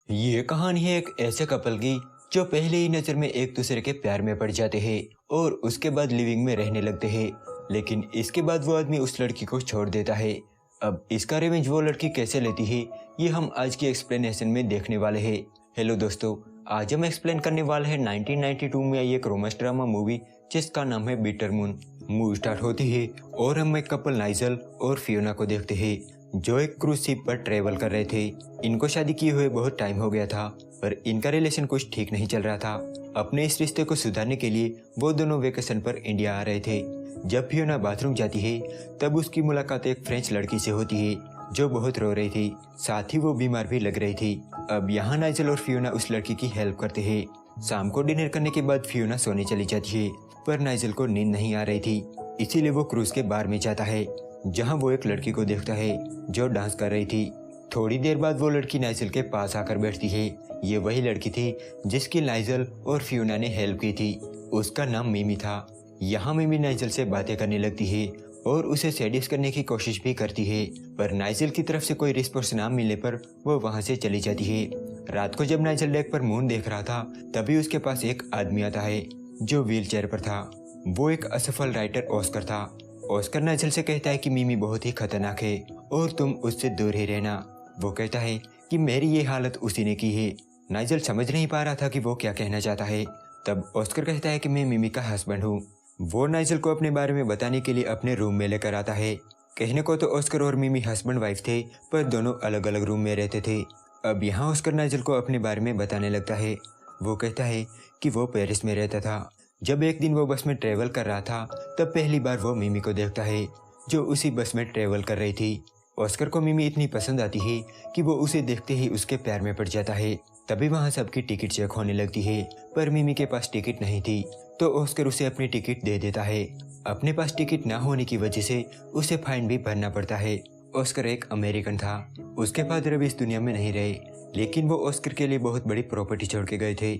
ये कहानी है एक ऐसे कपल की जो पहले ही नजर में एक दूसरे के प्यार में पड़ जाते हैं और उसके बाद लिविंग में रहने लगते हैं। लेकिन इसके बाद वो आदमी उस लड़की को छोड़ देता है। अब इसका रिवेंज वो लड़की कैसे लेती है ये हम आज की एक्सप्लेनेशन में देखने वाले हैं। हेलो दोस्तों, आज हम एक्सप्लेन करने वाले हैं 1992 में आई एक रोमांस ड्रामा मूवी जिसका नाम है बिटर मून। मूवी स्टार्ट होती है और हम एक कपल नाइजल और फियोना को देखते हैं जो एक क्रूज शिप पर ट्रेवल कर रहे थे। इनको शादी किए हुए बहुत टाइम हो गया था पर इनका रिलेशन कुछ ठीक नहीं चल रहा था। अपने इस रिश्ते को सुधारने के लिए वो दोनों वेकेशन पर इंडिया आ रहे थे। जब फियोना बाथरूम जाती है तब उसकी मुलाकात एक फ्रेंच लड़की से होती है जो बहुत रो रही थी, साथ ही वो बीमार भी लग रही थी। अब यहाँ नाइजल और फियोना उस लड़की की हेल्प करते हैं। शाम को डिनर करने के बाद फियोना सोने चली जाती है पर नाइजल को नींद नहीं आ रही थी, इसीलिए वो क्रूज के बार में जाता है जहाँ वो एक लड़की को देखता है जो डांस कर रही थी। थोड़ी देर बाद वो लड़की नाइजल के पास आकर बैठती है। ये वही लड़की थी जिसकी नाइजल और फियोना ने हेल्प की थी। उसका नाम मिमी था। यहाँ मिमी नाइजल से बातें करने लगती है और उसे सेड्यूस करने की कोशिश भी करती है पर नाइजल की तरफ से कोई रिस्पॉन्स ना मिलने पर वो वहाँ से चली जाती है। रात को जब नाइजल डेक पर मून देख रहा था तभी उसके पास एक आदमी आता है जो व्हील चेयर पर था। वो एक असफल राइटर ऑस्कर था। ऑस्कर नाइजल से कहता है कि मिमी बहुत ही खतरनाक है और तुम उससे दूर ही रहना। वो कहता है कि मेरी ये हालत उसी ने की है। नाइजल समझ नहीं पा रहा था कि वो क्या कहना चाहता है। तब ऑस्कर कहता है कि मैं मिमी का हस्बैंड हूँ। वो नाइजल को अपने बारे में बताने के लिए अपने रूम में लेकर आता है। कहने को तो ऑस्कर और मिमी हस्बैंड वाइफ थे पर दोनों अलग अलग रूम में रहते थे। अब यहाँ ऑस्कर नाइजल को अपने बारे में बताने लगता है। वो कहता है कि वो पेरिस में रहता था। जब एक दिन वो बस में ट्रेवल कर रहा था तब पहली बार वो मिमी को देखता है जो उसी बस में ट्रेवल कर रही थी। ऑस्कर को मिमी इतनी पसंद आती है कि वो उसे देखते ही उसके प्यार में पड़ जाता है। तभी वहाँ सबकी टिकट चेक होने लगती है पर मिमी के पास टिकट नहीं थी तो ऑस्कर उसे अपनी टिकट दे देता है। अपने पास टिकट ना होने की वजह से उसे फाइन भी भरना पड़ता है। ऑस्कर एक अमेरिकन था। उसके फादर अभी इस दुनिया में नहीं रहे लेकिन वो ऑस्कर के लिए बहुत बड़ी प्रॉपर्टी छोड़ के गए थे।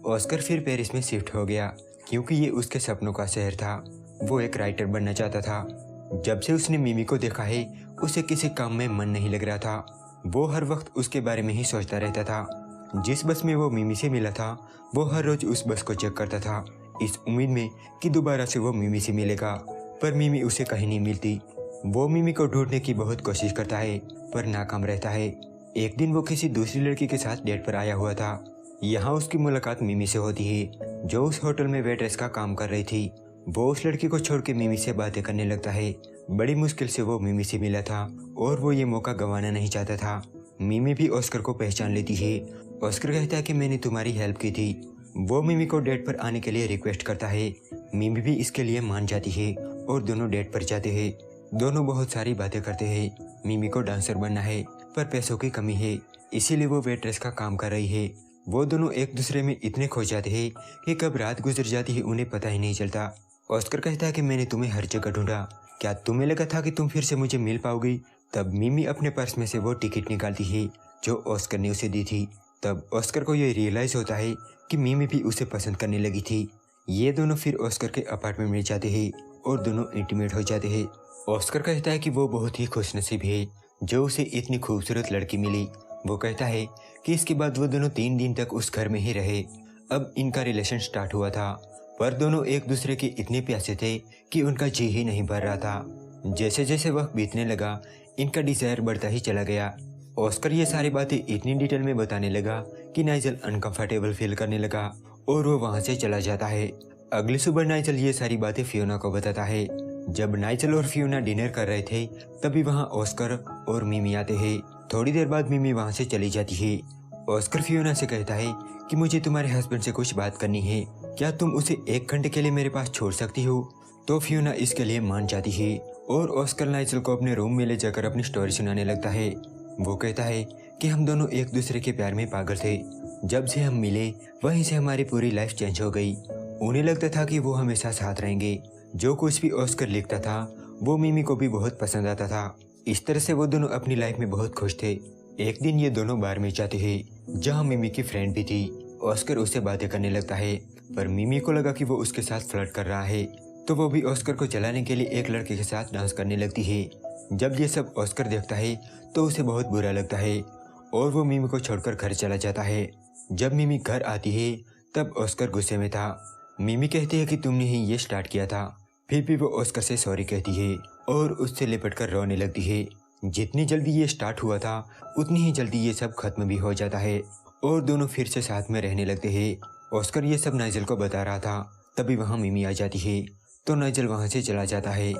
ऑस्कर फिर पेरिस में शिफ्ट हो गया क्योंकि ये उसके सपनों का शहर था। वो एक राइटर बनना चाहता था। जब से उसने मिमी को देखा है उसे किसी काम में मन नहीं लग रहा था। वो हर वक्त उसके बारे में ही सोचता रहता था। जिस बस में वो मिमी से मिला था वो हर रोज उस बस को चेक करता था इस उम्मीद में कि दोबारा से वो मिमी से मिलेगा पर मिमी उसे कहीं नहीं मिलती। वो मिमी को ढूंढने की बहुत कोशिश करता है पर नाकाम रहता है। एक दिन वो किसी दूसरी लड़की के साथ डेट पर आया हुआ था। यहाँ उसकी मुलाकात मिमी से होती है जो उस होटल में वेट्रेस का काम कर रही थी। वो उस लड़की को छोड़ के मिमी से बातें करने लगता है। बड़ी मुश्किल से वो मिमी से मिला था और वो ये मौका गंवाना नहीं चाहता था। मिमी भी ऑस्कर को पहचान लेती है। ऑस्कर कहता है कि मैंने तुम्हारी हेल्प की थी। वो मिमी को डेट पर आने के लिए रिक्वेस्ट करता है। मिमी भी इसके लिए मान जाती है और दोनों डेट पर जाते हैं। दोनों बहुत सारी बातें करते हैं। मिमी को डांसर बनना है पर पैसों की कमी है इसीलिए वो वेट्रेस का काम कर रही है। वो दोनों एक दूसरे में इतने खो जाते हैं कि कब रात गुजर जाती है उन्हें पता ही नहीं चलता। ऑस्कर कहता है कि मैंने तुम्हें हर जगह ढूंढा, क्या तुम्हें लगा था कि तुम फिर से मुझे मिल पाओगी? तब मिमी अपने पर्स में से वो टिकट निकालती है जो ऑस्कर ने उसे दी थी। तब ऑस्कर को ये रियलाइज होता है कि मिमी भी उसे पसंद करने लगी थी। ये दोनों फिर ऑस्कर के अपार्टमेंट में जाते हैं और दोनों इंटीमेट हो जाते हैं। ऑस्कर कहता है कि वो बहुत ही खुशनसीब है जो उसे इतनी खूबसूरत लड़की मिली। वो कहता है कि इसके बाद वो दोनों 3 दिन तक उस घर में ही रहे। अब इनका रिलेशन स्टार्ट हुआ था पर दोनों एक दूसरे के इतने प्यासे थे कि उनका जी ही नहीं भर रहा था। जैसे जैसे वक्त बीतने लगा इनका डिजायर बढ़ता ही चला गया। ऑस्कर ये सारी बातें इतनी डिटेल में बताने लगा कि नाइजल अनकंफर्टेबल फील करने लगा और वो वहाँ से चला जाता है। अगली सुबह नाइजल ये सारी बातें फियोना को बताता है। जब नाइजल और फियोना डिनर कर रहे थे तभी वहाँ ऑस्कर और मिमी आते हैं। थोड़ी देर बाद मिमी वहाँ से चली जाती है। ऑस्कर फियोना से कहता है कि मुझे तुम्हारे हस्बैंड से कुछ बात करनी है, क्या तुम उसे 1 घंटे के लिए मेरे पास छोड़ सकती हो? तो फियोना इसके लिए मान जाती है और ऑस्कर नाइजल को अपने रूम में ले जाकर अपनी स्टोरी सुनाने लगता है। वो कहता है कि हम दोनों एक दूसरे के प्यार में पागल थे। जब से हम मिले वहीं से हमारी पूरी लाइफ चेंज हो गई। उन्हें लगता था कि वो हमेशा साथ रहेंगे। जो कुछ भी ऑस्कर लिखता था वो मिमी को भी बहुत पसंद आता था। इस तरह से वो दोनों अपनी लाइफ में बहुत खुश थे। एक दिन ये दोनों बार में जाते हैं जहाँ मिमी की फ्रेंड भी थी। ऑस्कर उससे बातें करने लगता है पर मिमी को लगा कि वो उसके साथ फ्लर्ट कर रहा है तो वो भी ऑस्कर को जलाने के लिए एक लड़के के साथ डांस करने लगती है। जब ये सब ऑस्कर देखता है तो उसे बहुत बुरा लगता है। और वो मिमी को छोड़कर घर चला जाता है। जब मिमी घर आती है तब ऑस्कर गुस्से में था। मिमी कहती है कि तुमने ही ये स्टार्ट किया था। फिर भी वो ऑस्कर से सॉरी कहती है और उससे लिपटकर रोने लगती है। जितनी जल्दी ये स्टार्ट हुआ था उतनी ही जल्दी ये सब खत्म भी हो जाता है और दोनों फिर से साथ में रहने लगते हैं। ऑस्कर ये सब नाइजल को बता रहा था, तभी वहाँ मिमी आ जाती है तो नाइजल वहाँ से चला जाता है।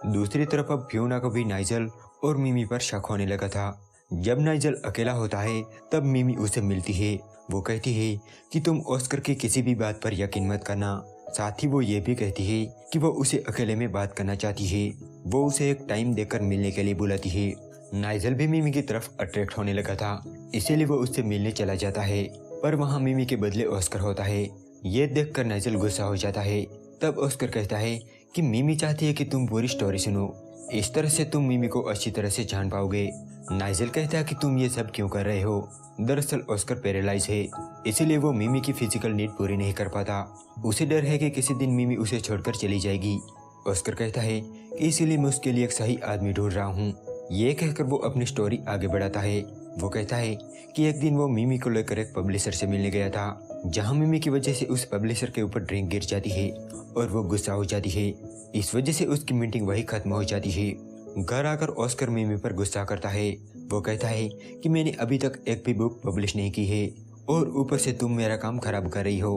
दूसरी तरफ अब फियोना को भी नाइजल और मिमी पर शक होने लगा था। जब नाइजल अकेला होता है तब मिमी उसे मिलती है। वो कहती है कि तुम ऑस्कर की किसी भी बात पर यकीन मत करना। साथ ही वो ये भी कहती है कि वो उसे अकेले में बात करना चाहती है। वो उसे एक टाइम देकर मिलने के लिए बुलाती है। नाइजल भी मिमी की तरफ अट्रैक्ट होने लगा था, इसीलिए वो उससे मिलने चला जाता है, पर वहाँ मिमी के बदले ऑस्कर होता है। ये देखकर नाइजल गुस्सा हो जाता है। तब ऑस्कर कहता है कि मिमी चाहती है कि तुम पूरी स्टोरी सुनो, इस तरह से तुम मिमी को अच्छी तरह से जान पाओगे। नाइजल कहता है कि तुम ये सब क्यों कर रहे हो। दरअसल ऑस्कर पैरालाइज है, इसीलिए वो मिमी की फिजिकल नीड पूरी नहीं कर पाता। उसे डर है कि किसी दिन मिमी उसे छोड़कर चली जाएगी। ऑस्कर कहता है कि इसीलिए मैं उसके लिए एक सही आदमी ढूंढ रहा हूँ। ये कहकर वो अपनी स्टोरी आगे बढ़ाता है। वो कहता है कि एक दिन वो मिमी को लेकर एक पब्लिशर से मिलने गया था, जहाँ मिमी की वजह से उस पब्लिशर के ऊपर ड्रिंक गिर जाती है और वो गुस्सा हो जाती है। इस वजह से उसकी मीटिंग वही खत्म हो जाती है। घर आकर ऑस्कर मिमी पर गुस्सा करता है। वो कहता है कि मैंने अभी तक एक भी बुक पब्लिश नहीं की है और ऊपर से तुम मेरा काम खराब कर रही हो।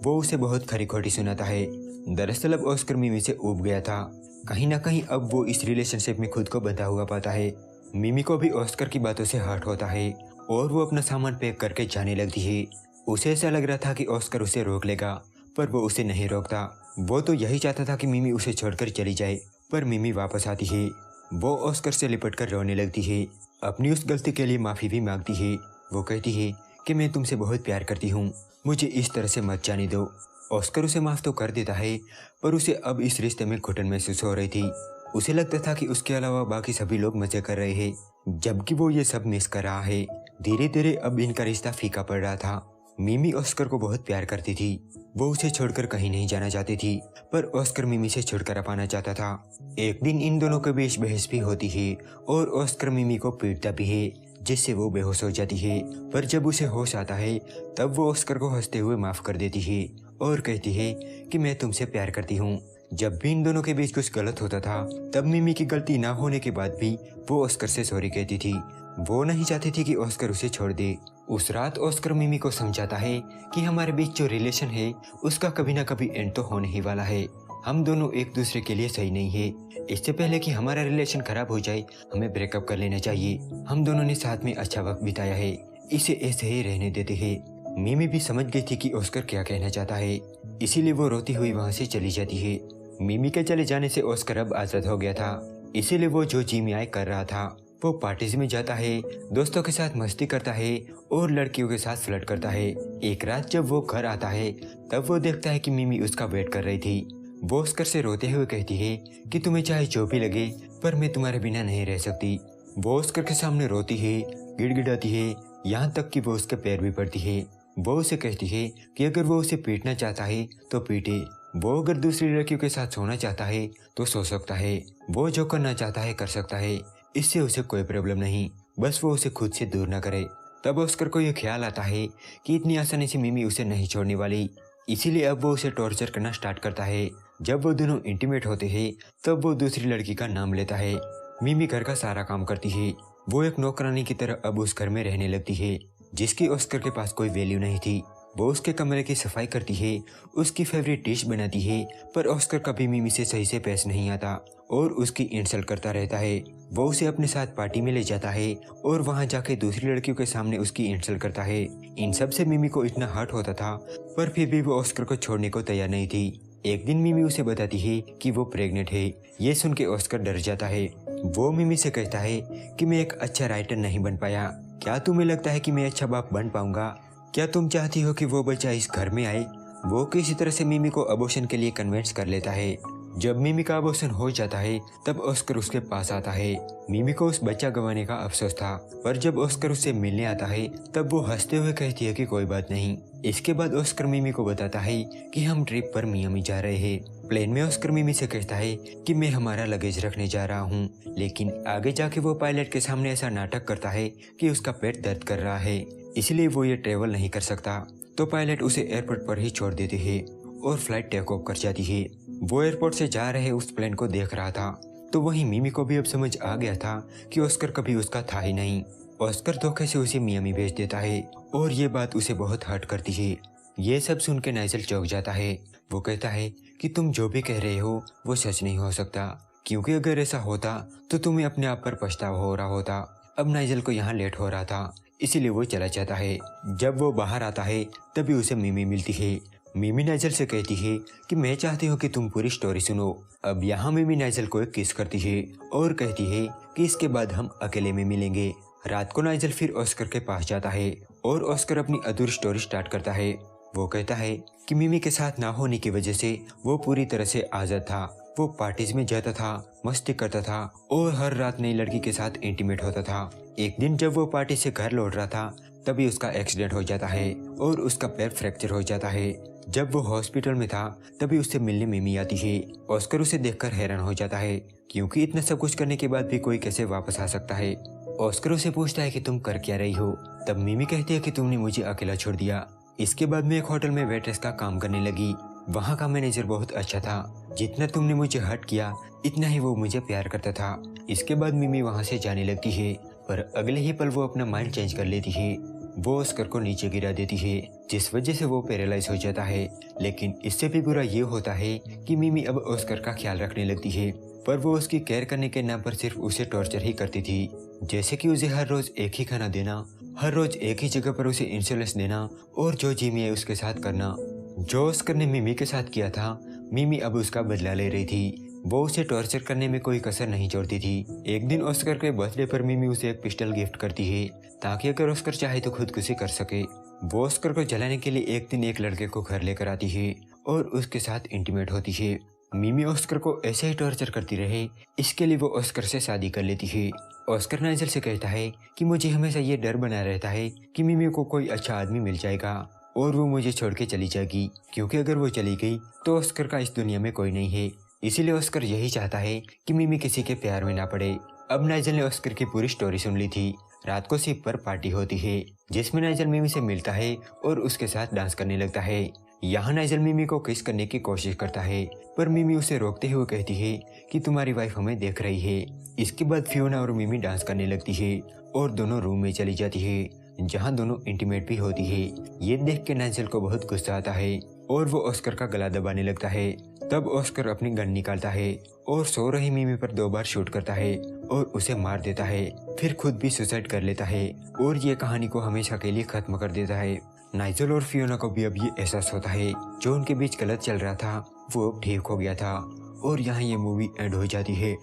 वो उसे बहुत खरी खोटी सुनाता है। दरअसल अब ऑस्कर मिमी से ऊब गया था। कहीं ना कहीं अब वो इस रिलेशनशिप में खुद को बंधा हुआ पाता है। मिमी को भी ऑस्कर की बातों से हर्ट होता है और वो अपना सामान पैक करके जाने लगती है। उसे ऐसा लग रहा था कि ऑस्कर उसे रोक लेगा, पर वो उसे नहीं रोकता। वो तो यही चाहता था कि मिमी उसे छोड़कर चली जाए, पर मिमी वापस आती है। वो ऑस्कर से लिपटकर रोने लगती है, अपनी उस गलती के लिए माफ़ी भी मांगती है। वो कहती है कि मैं तुमसे बहुत प्यार करती हूँ, मुझे इस तरह से मत जाने दो। ऑस्कर उसे माफ़ तो कर देता है, पर उसे अब इस रिश्ते में घुटन महसूस हो रही थी। उसे लगता था कि उसके अलावा बाकी सभी लोग मज़े कर रहे हैं, जबकि वो ये सब मिस कर रहा है। धीरे धीरे अब इनका रिश्ता फीका पड़ रहा था। मिमी ऑस्कर को बहुत प्यार करती थी। वो उसे छोड़कर कहीं नहीं जाना चाहती थी, पर ऑस्कर मिमी से छुटकारा पाना चाहता था। एक दिन इन दोनों के बीच बहस भी होती है और ऑस्कर मिमी को पीटता भी है, जिससे वो बेहोश हो जाती है। पर जब उसे होश आता है तब वो ऑस्कर को हंसते हुए माफ कर देती है और कहती है कि मैं तुमसे प्यार करती हूँ। जब भी इन दोनों के बीच कुछ गलत होता था तब मिमी की गलती ना होने के बाद भी वो ऑस्कर से सॉरी कहती थी। वो नहीं चाहती थी कि ऑस्कर उसे छोड़ दे। उस रात ऑस्कर मिमी को समझाता है कि हमारे बीच जो रिलेशन है उसका कभी ना कभी एंड तो होने ही वाला है। हम दोनों एक दूसरे के लिए सही नहीं है। इससे पहले कि हमारा रिलेशन खराब हो जाए हमें ब्रेकअप कर लेना चाहिए। हम दोनों ने साथ में अच्छा वक्त बिताया है, इसे ऐसे ही रहने देते हैं। मिमी भी समझ गई थी कि ऑस्कर क्या कहना चाहता है, इसीलिए वो रोती हुई वहाँ से चली जाती है। मिमी के चले जाने से ऑस्कर अब आज़ाद हो गया था, इसीलिए वो जो जी में आए कर रहा था। वो पार्टीज में जाता है, दोस्तों के साथ मस्ती करता है और लड़कियों के साथ फ्लर्ट करता है। एक रात जब वो घर आता है तब वो देखता है कि मिमी उसका वेट कर रही थी। वो ऑस्कर से रोते हुए कहती है कि तुम्हें चाहे जो भी लगे पर मैं तुम्हारे बिना नहीं रह सकती। वो ऑस्कर के सामने रोती है, गिड़गिड़ाती है, यहाँ तक कि वो उसके पैर भी पड़ती है। वो उसे कहती है कि अगर वो उसे पीटना चाहता है तो पीटे, वो अगर दूसरी लड़कियों के साथ सोना चाहता है तो सो सकता है, वो जो करना चाहता है कर सकता है, इससे उसे कोई प्रॉब्लम नहीं, बस वो उसे खुद से दूर ना करे। तब ऑस्कर को यह ख्याल आता है कि इतनी आसानी से मिमी उसे नहीं छोड़ने वाली, इसीलिए अब वो उसे टॉर्चर करना स्टार्ट करता है। जब वो दोनों इंटीमेट होते हैं तब वो दूसरी लड़की का नाम लेता है। मिमी घर का सारा काम करती है। वो एक नौकरानी की तरह अब उस घर में रहने लगती है, जिसकी ऑस्कर के पास कोई वैल्यू नहीं थी। वो उसके कमरे की सफाई करती है, उसकी फेवरेट डिश बनाती है, पर ऑस्कर कभी मिमी से सही से पेश नहीं आता और उसकी इंसल्ट करता रहता है। वो उसे अपने साथ पार्टी में ले जाता है और वहां जाके दूसरी लड़कियों के सामने उसकी इंसल्ट करता है। इन सब से मिमी को इतना हर्ट होता था, पर फिर भी वो ऑस्कर को छोड़ने को तैयार नहीं थी। एक दिन मिमी उसे बताती है कि वो प्रेग्नेंट है। ये सुन के ऑस्कर डर जाता है। वो मिमी से कहता है कि मैं एक अच्छा राइटर नहीं बन पाया, क्या तुम्हें लगता है कि मैं अच्छा बाप बन पाऊंगा? क्या तुम चाहती हो कि वो बच्चा इस घर में आए? वो किसी तरह से मिमी को अबॉर्शन के लिए कन्विंस कर लेता है। जब मिमी का अबॉर्शन हो जाता है तब ऑस्कर उसके पास आता है। मिमी को उस बच्चा गंवाने का अफसोस था, पर जब ऑस्कर उससे मिलने आता है तब वो हंसते हुए कहती है कि कोई बात नहीं। इसके बाद ऑस्कर मिमी को बताता है कि हम ट्रिप पर मियामी जा रहे हैं। प्लेन में ऑस्कर मिमी से कहता है कि मैं हमारा लगेज रखने जा रहा हूँ, लेकिन आगे जाके वो पायलट के सामने ऐसा नाटक करता है कि उसका पेट दर्द कर रहा है, इसलिए वो ये ट्रेवल नहीं कर सकता। तो पायलट उसे एयरपोर्ट पर ही छोड़ देते हैं और फ्लाइट टेक ऑफ कर जाती है। वो एयरपोर्ट से जा रहे उस प्लेन को देख रहा था, तो वहीं मिमी को भी अब समझ आ गया था कि ऑस्कर कभी उसका था ही नहीं। ऑस्कर धोखे से उसे मियामी भेज देता है और ये बात उसे बहुत हर्ट करती है। ये सब सुन के नाइजल चौंक जाता है। वो कहता है कि तुम जो भी कह रहे हो वो सच नहीं हो सकता, क्योंकि अगर ऐसा होता तो तुम्हें अपने आप पर पछतावा हो रहा होता। अब नाइजल को यहाँ लेट हो रहा था, इसीलिए वो चला जाता है। जब वो बाहर आता है तभी उसे मिमी मिलती है। मिमी नाइजल से कहती है कि मैं चाहती हूँ कि तुम पूरी स्टोरी सुनो। अब यहाँ मिमी नाइजल को एक किस करती है और कहती है कि इसके बाद हम अकेले में मिलेंगे। रात को नाइजल फिर ऑस्कर के पास जाता है और ऑस्कर अपनी अधूरी स्टोरी स्टार्ट करता है। वो कहता है कि मिमी के साथ ना होने की वजह से वो पूरी तरह से आज़ाद था। वो पार्टीज में जाता था, मस्ती करता था और हर रात नई लड़की के साथ इंटीमेट होता था। एक दिन जब वो पार्टी से घर लौट रहा था तभी उसका एक्सीडेंट हो जाता है और उसका पैर फ्रैक्चर हो जाता है। जब वो हॉस्पिटल में था तभी उससे मिलने मिमी आती है। ऑस्कर उसे देखकर हैरान हो जाता है, क्योंकि इतना सब कुछ करने के बाद भी कोई कैसे वापस आ सकता है। ऑस्कर उसे पूछता है कि तुम कर क्या रही हो। तब मिमी कहती है कि तुमने मुझे अकेला छोड़ दिया। इसके बाद मैं एक होटल में वेट्रेस का काम करने लगी। वहाँ का मैनेजर बहुत अच्छा था। जितना तुमने मुझे हर्ट किया इतना ही वो मुझे प्यार करता था। इसके बाद मिमी वहाँ से जाने लगती है, पर अगले ही पल वो अपना माइंड चेंज कर लेती है। वो ऑस्कर को नीचे गिरा देती है, जिस वजह से वो पैरालाइज हो जाता है। लेकिन इससे भी बुरा ये होता है कि मिमी अब ऑस्कर का ख्याल रखने लगती है, पर वो उसकी केयर करने के नाम पर सिर्फ उसे टॉर्चर ही करती थी। जैसे कि उसे हर रोज एक ही खाना देना, हर रोज एक ही जगह पर उसे इंश्योरेंस देना और जो जिमी है उसके साथ करना। जो ऑस्कर ने मिमी के साथ किया था, मिमी अब उसका बदला ले रही थी। वो उसे टॉर्चर करने में कोई कसर नहीं छोड़ती थी। एक दिन ऑस्कर के बर्थडे पर मिमी उसे एक पिस्टल गिफ्ट करती है, ताकि अगर ऑस्कर चाहे तो खुदकुशी कर सके। वो ऑस्कर को जलाने के लिए एक दिन एक लड़के को घर लेकर आती है और उसके साथ इंटीमेट होती है। मिमी ऑस्कर को ऐसे ही टॉर्चर करती रहे, इसके लिए वो ऑस्कर से शादी कर लेती है। ऑस्कर नाइजल से कहता है कि मुझे हमेशा ये डर बना रहता है कि मिमी को कोई अच्छा आदमी मिल जाएगा और वो मुझे छोड़ के चली जाएगी, क्योंकि अगर वो चली गई तो ऑस्कर का इस दुनिया में कोई नहीं है। इसीलिए ऑस्कर यही चाहता है कि मिमी किसी के प्यार में ना पड़े। अब नाइजल ने ऑस्कर की पूरी स्टोरी सुन ली थी। रात को शिप पर पार्टी होती है, जिसमें नाइजल मिमी से मिलता है और उसके साथ डांस करने लगता है। यहाँ नाइजल मिमी को किस करने की कोशिश करता है, पर मिमी उसे रोकते हुए कहती है कि तुम्हारी वाइफ हमें देख रही है। इसके बाद फियोना और मिमी डांस करने लगती है और दोनों रूम में चली जाती है, जहाँ दोनों इंटीमेट भी होती है। ये देख के नाइजल को बहुत गुस्सा आता है और वो ऑस्कर का गला दबाने लगता है। तब ऑस्कर अपनी गन निकालता है और सो रही मिमी पर 2 बार शूट करता है और उसे मार देता है। फिर खुद भी सुसाइड कर लेता है और ये कहानी को हमेशा के लिए खत्म कर देता है। नाइजल और फियोना को भी अब ये एहसास होता है जो उनके बीच गलत चल रहा था वो अब ठीक हो गया था। और यहाँ ये मूवी एंड हो जाती है।